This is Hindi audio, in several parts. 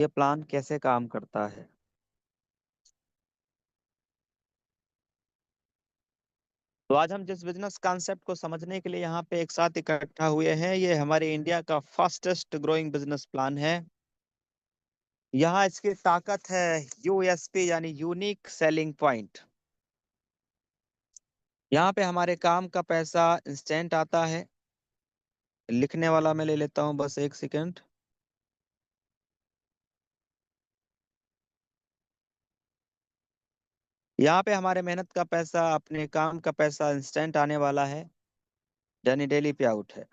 ये प्लान कैसे काम करता है। तो आज हम जिस बिजनेस कॉन्सेप्ट को समझने के लिए यहाँ पे एक साथ इकट्ठा हुए हैं, ये हमारे इंडिया का फास्टेस्ट ग्रोइंग बिजनेस प्लान है। यहाँ इसकी ताकत है यूएसपी यानी यूनिक सेलिंग पॉइंट। यहाँ पे हमारे काम का पैसा इंस्टेंट आता है। लिखने वाला मैं ले लेता हूँ, बस एक सेकंड। यहाँ पे हमारे मेहनत का पैसा, अपने काम का पैसा इंस्टेंट आने वाला है, यानी डेली पे आउट है।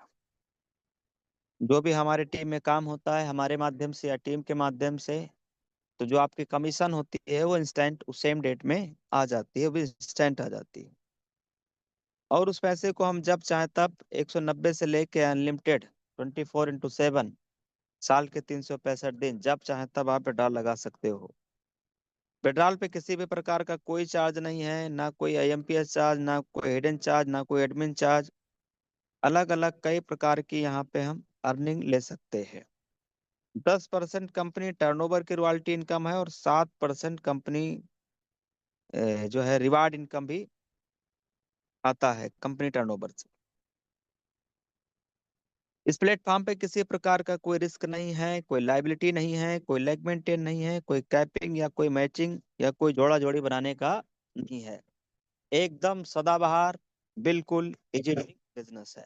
जो भी हमारे टीम में काम होता है हमारे माध्यम से या टीम के माध्यम से, तो जो आपकी कमीशन होती है वो इंस्टेंट उस सेम डेट में आ जाती है, वो इंस्टेंट आ जाती है। और उस पैसे को हम जब चाहे तब 190 से लेके अनलिमिटेड 24x7 साल के 365 दिन जब चाहे तब आप विड्रॉल लगा सकते हो। विड्रॉल पे किसी भी प्रकार का कोई चार्ज नहीं है, ना कोई आईएमपीएस चार्ज, ना कोई हिडन चार्ज, ना कोई एडमिन चार्ज। अलग अलग कई प्रकार की यहाँ पे हम अर्निंग ले सकते हैं। 10% कंपनी टर्नओवर की रॉयल्टी इनकम है और 7% कंपनी जो है रिवार्ड इनकम भी आता है कंपनी टर्नओवर से। इस प्लेटफॉर्म पे किसी प्रकार का कोई रिस्क नहीं है, कोई लाइबिलिटी नहीं है, कोई लेग मेंटेन नहीं है, कोई कैपिंग या कोई मैचिंग या कोई जोड़ा जोड़ी बनाने का नहीं है। एकदम सदाबहार, बिल्कुल इजी बिजनेस है।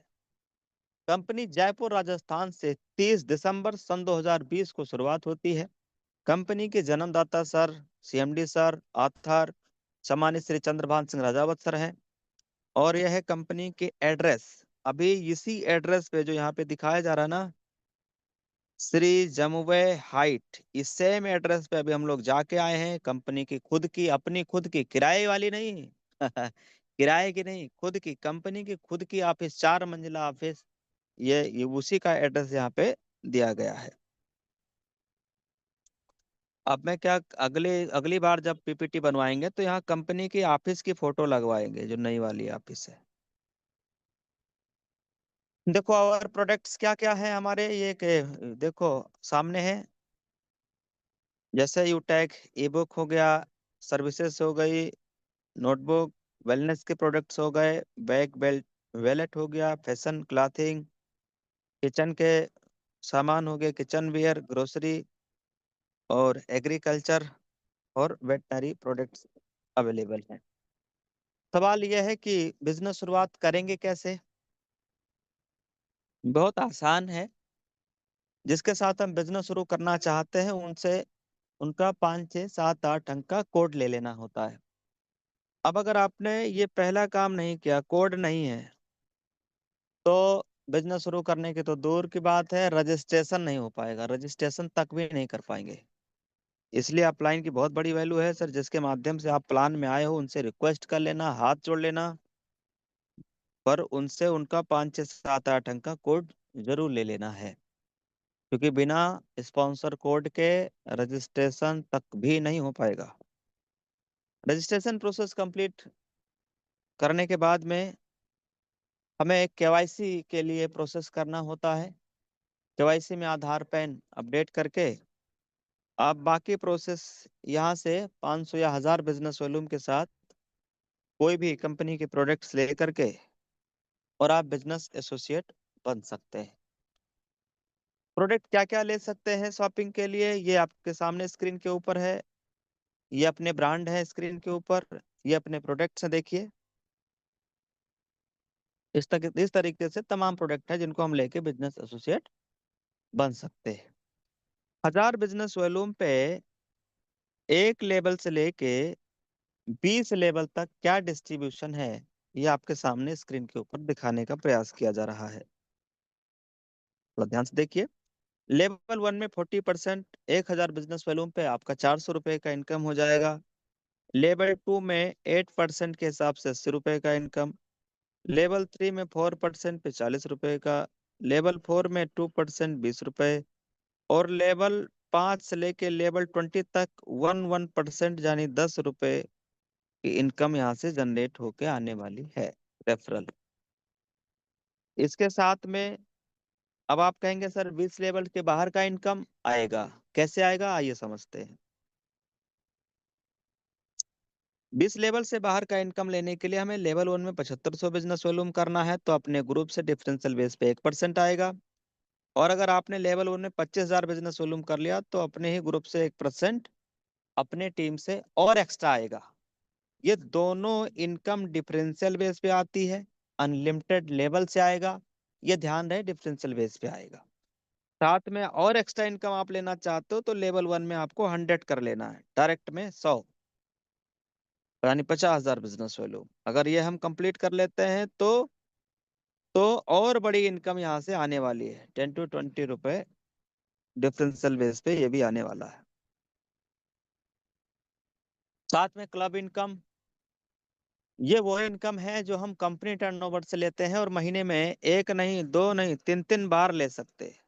कंपनी जयपुर राजस्थान से 30 दिसंबर सन 2020 को शुरुआत होती है। कंपनी के जन्मदाता सर, सीएमडी सर, आथर सम्मानित श्री चंद्रभान सिंह राजावत सर हैं। और यह है कंपनी के एड्रेस। अभी इसी एड्रेस पे जो यहाँ पे दिखाया जा रहा है ना, श्री जमुवे हाइट, इस सेम एड्रेस पे अभी हम लोग जाके आए हैं। कंपनी की खुद की, अपनी खुद की, किराए वाली नहीं किराए की नहीं, खुद की कंपनी की खुद की ऑफिस, 4 मंजिला ऑफिस। ये उसी का एड्रेस यहाँ पे दिया गया है। अब मैं क्या, अगले अगली बार जब पीपीटी बनवाएंगे तो यहाँ कंपनी की ऑफिस की फोटो लगवाएंगे, जो नई वाली ऑफिस है। देखो और प्रोडक्ट्स क्या क्या है हमारे, ये के देखो सामने है। जैसे यूटेक ई बुक हो गया, सर्विसेज हो गई, नोटबुक, वेलनेस के प्रोडक्ट्स हो गए, बैग बेल्ट, वैलेट हो गया, फैशन क्लॉथिंग, किचन के सामान हो गए, किचन वेयर, ग्रोसरी और एग्रीकल्चर और वेटनरी प्रोडक्ट्स अवेलेबल हैं। सवाल यह है कि बिजनेस शुरुआत करेंगे कैसे। बहुत आसान है। जिसके साथ हम बिजनेस शुरू करना चाहते हैं उनसे उनका 5 6 7 8 अंक का कोड ले लेना होता है। अब अगर आपने ये पहला काम नहीं किया, कोड नहीं है, तो बिजनेस शुरू करने की तो दूर की बात है, रजिस्ट्रेशन नहीं हो पाएगा, रजिस्ट्रेशन तक भी नहीं कर पाएंगे। इसलिए अपलाइन की बहुत बड़ी वैल्यू है सर। जिसके माध्यम से आप प्लान में आए हो उनसे रिक्वेस्ट कर लेना, हाथ जोड़ लेना, पर उनसे उनका 5 6 7 8 अंक का कोड जरूर ले लेना है। क्योंकि बिना स्पॉन्सर कोड के रजिस्ट्रेशन तक भी नहीं हो पाएगा। रजिस्ट्रेशन प्रोसेस कंप्लीट करने के बाद में हमें एक केवाईसी के लिए प्रोसेस करना होता है। केवाईसी में आधार पैन अपडेट करके आप बाकी प्रोसेस यहाँ से 500 या 1000 बिजनेस वॉल्यूम के साथ कोई भी कंपनी के प्रोडक्ट्स ले करके और आप बिजनेस एसोसिएट बन सकते हैं। प्रोडक्ट क्या क्या ले सकते हैं शॉपिंग के लिए, ये आपके सामने स्क्रीन के ऊपर है। ये अपने ब्रांड है स्क्रीन के ऊपर, ये अपने प्रोडक्ट्स हैं, देखिए। इस तरीके से तमाम प्रोडक्ट है जिनको हम लेके बिजनेस एसोसिएट बन सकते हैं। 1000 बिजनेस वॉल्यूम पे एक लेवल से लेके 20 लेवल तक क्या डिस्ट्रीब्यूशन है, ये आपके सामने स्क्रीन के ऊपर दिखाने का प्रयास किया जा रहा है। थोड़ा ध्यान से देखिए। लेवल 1 में 40%, 1000 बिजनेस वॉल्यूम पे आपका 400 रुपए का इनकम हो जाएगा। लेवल 2 में 8% के हिसाब से 80 रुपए का इनकम। लेवल 3 में 4% पे 40 रुपए का। लेवल 4 में 2% 20 रुपए। और लेवल 5 से लेके लेवल 20 तक 1% यानी 10 रुपए की इनकम यहाँ से जनरेट होके आने वाली है, रेफरल। इसके साथ में अब आप कहेंगे सर 20 लेवल के बाहर का इनकम आएगा। कैसे आएगा आइए समझते हैं। 20 लेवल से बाहर का इनकम लेने के लिए हमें लेवल 1 में 7500 बिजनेस वॉल्यूम करना है, तो अपने ग्रुप से डिफरेंशियल बेस पे 1% आएगा। और अगर आपने लेवल 1 में 25,000 बिजनेस वॉल्यूम कर लिया तो अपने ही ग्रुप से 1% अपने टीम से और एक्स्ट्रा आएगा। ये दोनों इनकम डिफरेंशियल बेस पे आती है, अनलिमिटेड लेवल से आएगा। ये ध्यान रहे डिफरेंशियल बेस पे आएगा। साथ में और एक्स्ट्रा इनकम आप लेना चाहते हो तो लेवल 1 में आपको 100 कर लेना है, डायरेक्ट में 100, यानी 50,000 बिजनेस वैल्यू। अगर ये हम कंप्लीट कर लेते हैं तो और बड़ी इनकम यहाँ से आने वाली है, 10 to 20 रुपए डिफरेंशियल बेस पे ये भी आने वाला है। साथ में क्लब इनकम, ये वो इनकम है जो हम कंपनी टर्नओवर से लेते हैं और महीने में एक नहीं दो नहीं तीन तीन बार ले सकते हैं।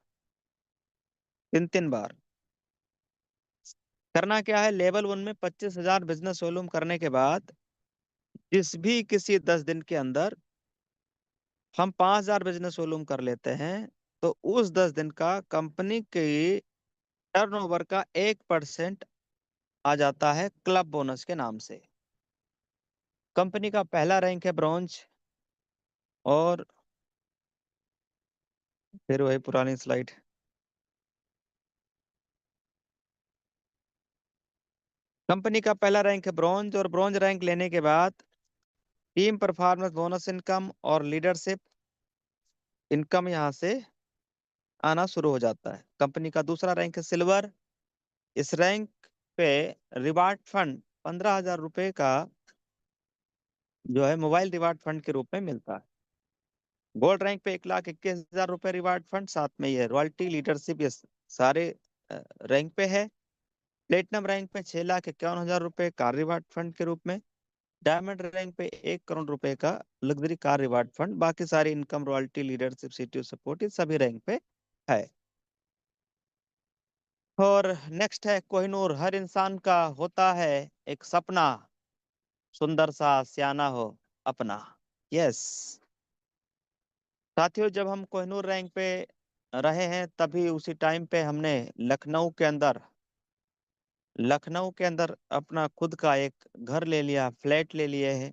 तीन तीन बार। करना क्या है, लेवल 1 में 25,000 बिजनेस वॉल्यूम करने के बाद जिस भी किसी 10 दिन के अंदर हम 5,000 बिजनेस वॉल्यूम कर लेते हैं तो उस 10 दिन का कंपनी की टर्नओवर का 1% आ जाता है क्लब बोनस के नाम से। कंपनी का पहला रैंक है ब्रॉन्ज। और फिर वही पुरानी स्लाइड। कंपनी का पहला रैंक है ब्रॉन्ज, और ब्रॉन्ज रैंक लेने के बाद टीम परफॉर्मेंस बोनस इनकम और लीडरशिप इनकम यहाँ से आना शुरू हो जाता है। कंपनी का दूसरा रैंक है सिल्वर। इस रैंक पे रिवार्ड फंड 15,000 रुपए का जो है मोबाइल रिवार्ड फंड के रूप में मिलता है। गोल्ड रैंक पे 1,21,000 रुपए रिवार्ड फंड, साथ में ये रॉयल्टी लीडरशिप ये सारे रैंक पे है। प्लेटिनम रैंक पे 6,51,000 रुपए कार रिवार्ड फंड के रूप में। डायमंड रैंक पे 1 करोड़ रुपए का लग्जरी कार रिवार्ड फंड। बाकी सारी income royalty leadership CTO support ये सभी रैंक पे है। और नेक्स्ट है कोहिनूर। हर इंसान का होता है एक सपना, सुंदर सा सियाना हो अपना। यस साथियों, जब हम कोहिनूर रैंक पे रहे हैं तभी उसी टाइम पे हमने लखनऊ के अंदर अपना खुद का एक घर ले लिया, फ्लैट ले लिए है।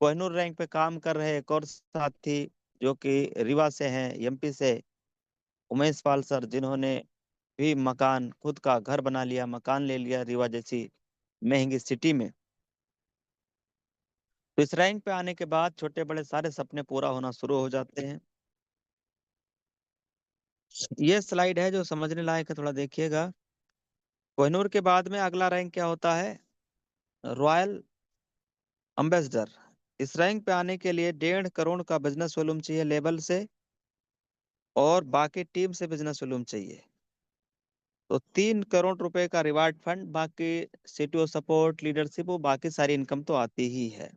कोहिनूर रैंक पे काम कर रहे एक और साथी जो कि रीवा से हैं, एमपी से, उमेश पाल सर, जिन्होंने भी मकान खुद का घर बना लिया, मकान ले लिया रीवा जैसी महंगी सिटी में। तो इस रैंक पे आने के बाद छोटे बड़े सारे सपने पूरा होना शुरू हो जाते हैं। ये स्लाइड है जो समझने लायक है, थोड़ा देखिएगा। कोहिनूर के बाद में अगला रैंक क्या होता है, रॉयल अम्बेसडर। इस रैंक पे आने के लिए 1.5 करोड़ का बिजनेस वॉल्यूम चाहिए लेवल से, और बाकी टीम से बिजनेस वॉल्यूम चाहिए। तो 3 करोड़ रुपए का रिवार्ड फंड, बाकी सीटीओ सपोर्ट लीडरशिप वो बाकी सारी इनकम तो आती ही है।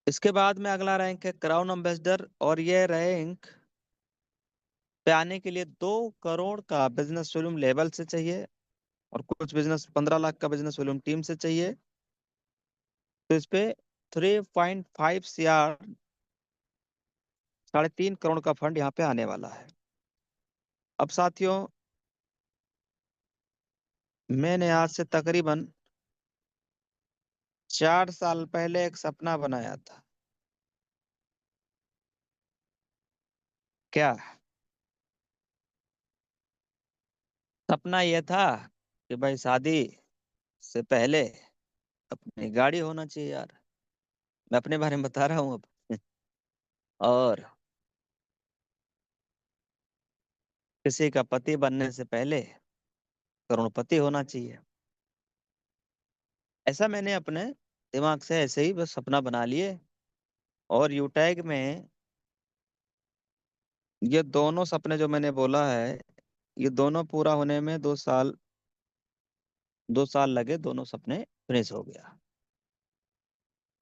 इसके बाद में अगला रैंक है क्राउन एम्बेसडर, और ये रैंक पे आने के लिए 2 करोड़ का बिजनेस वॉल्यूम लेवल से चाहिए, और कुछ बिजनेस 15 लाख का बिजनेस वॉल्यूम टीम से चाहिए। तो इस पे 3.5 CR, 3.5 करोड़ का फंड यहाँ पे आने वाला है। अब साथियों, मैंने आज से तकरीबन 4 साल पहले एक सपना बनाया था। क्या सपना? यह था कि भाई शादी से पहले अपनी गाड़ी होना चाहिए यार। मैं अपने बारे में बता रहा हूँ अब। और किसी का पति बनने से पहले करोड़पति होना चाहिए। ऐसा मैंने अपने दिमाग से ऐसे ही बस सपना बना लिए। और यूटैग में ये दोनों सपने जो मैंने बोला है, ये दोनों पूरा होने में 2 साल, 2 साल लगे, दोनों सपने फिनिश हो गया।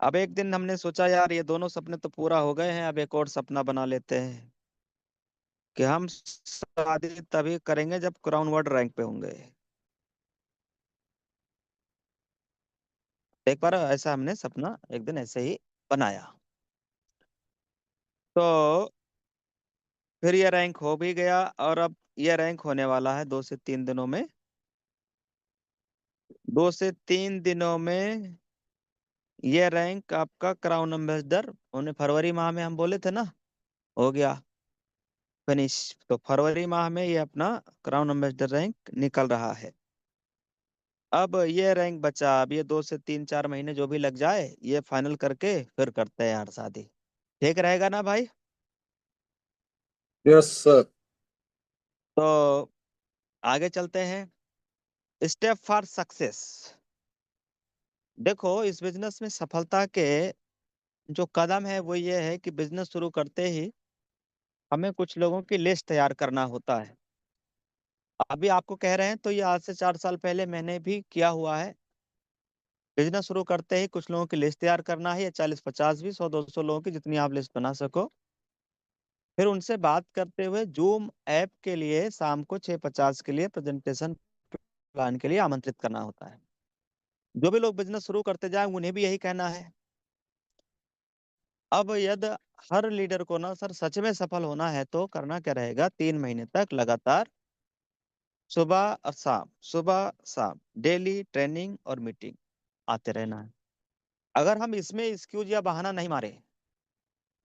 अब एक दिन हमने सोचा यार ये दोनों सपने तो पूरा हो गए हैं, अब एक और सपना बना लेते हैं कि हम शादी तभी करेंगे जब क्राउन वर्ल्ड रैंक पे होंगे। एक बार ऐसा हमने सपना एक दिन ऐसे ही बनाया। तो फिर ये रैंक हो भी गया, और अब ये रैंक होने वाला है 2 से 3 दिनों में। 2 से 3 दिनों में ये रैंक आपका क्राउन एम्बेसडर, उन्हें फरवरी माह में हम बोले थे ना, हो गया फिनिश। तो फरवरी माह में ये अपना क्राउन एम्बेसडर रैंक निकल रहा है। अब ये रैंक बचा, अब ये 2 से 3 4 महीने जो भी लग जाए, ये फाइनल करके फिर करते हैं यार शादी। ठीक रहेगा ना भाई? Yes sir. तो आगे चलते हैं, स्टेप फॉर सक्सेस। देखो इस बिजनेस में सफलता के जो कदम है वो ये है कि बिजनेस शुरू करते ही हमें कुछ लोगों की लिस्ट तैयार करना होता है। अभी आपको कह रहे हैं तो ये आज से 4 साल पहले मैंने भी किया हुआ है। बिजनेस शुरू करते ही कुछ लोगों की लिस्ट तैयार करना है, या 40 50 भी 100 200 लोगों की, जितनी आप लिस्ट बना सको। फिर उनसे बात करते हुए जूम ऐप के लिए शाम को 6:50 के लिए प्रेजेंटेशन प्लान के लिए आमंत्रित करना होता है। जो भी लोग बिजनेस शुरू करते जाए उन्हें भी यही कहना है। अब यदि हर लीडर को ना सर सच में सफल होना है तो करना क्या रहेगा, 3 महीने तक लगातार सुबह और शाम, सुबह शाम डेली ट्रेनिंग और मीटिंग आते रहना है। अगर हम इसमें एक्सक्यूज या बहाना नहीं मारे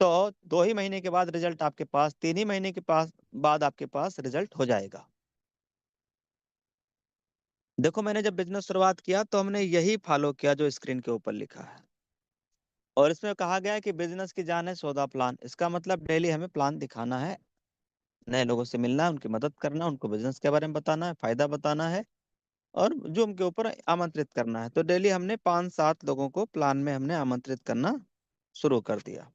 तो 2 ही महीने के बाद रिजल्ट आपके पास, 3 ही महीने के पास बाद आपके पास रिजल्ट हो जाएगा। देखो मैंने जब बिजनेस शुरुआत किया तो हमने यही फॉलो किया जो स्क्रीन के ऊपर लिखा है। और इसमें कहा गया है कि बिजनेस की जान है सौदा प्लान। इसका मतलब डेली हमें प्लान दिखाना है, नए लोगों से मिलना है, उनकी मदद करना, उनको बिजनेस के बारे में बताना है, फायदा बताना है, और जो उनके ऊपर आमंत्रित करना है। तो डेली हमने 5 7 लोगों को प्लान में हमने आमंत्रित करना शुरू कर दिया।